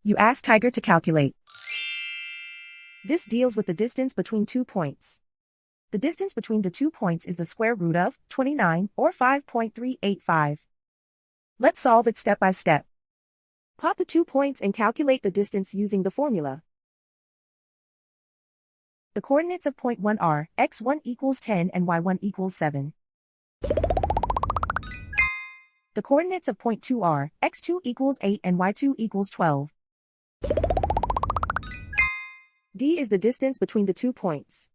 You ask Tiger to calculate. This deals with the distance between 2 points. The distance between the 2 points is the square root of 29, or 5.385. Let's solve it step by step. Plot the 2 points and calculate the distance using the formula. The coordinates of point 1 are x1 equals 10 and y1 equals 7. The coordinates of point 2 are x2 equals 8 and y2 equals 12. D is the distance between the 2 points.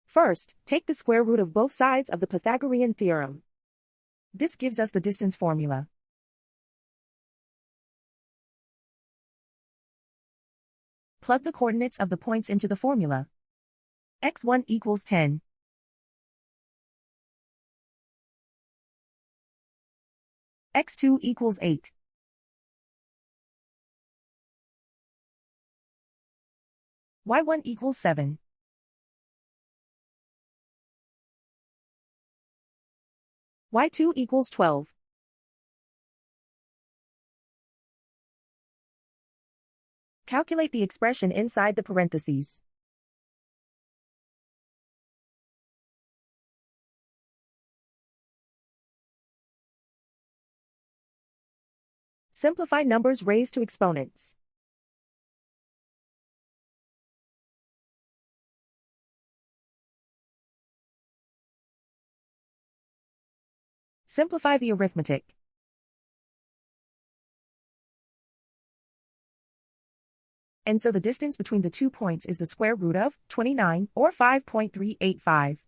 First, take the square root of both sides of the Pythagorean theorem. This gives us the distance formula. Plug the coordinates of the points into the formula. x1 equals 10. x2 equals 8. y1 equals 7. y2 equals 12. Calculate the expression inside the parentheses. Simplify numbers raised to exponents. Simplify the arithmetic. And so the distance between the 2 points is the square root of 29, or 5.385.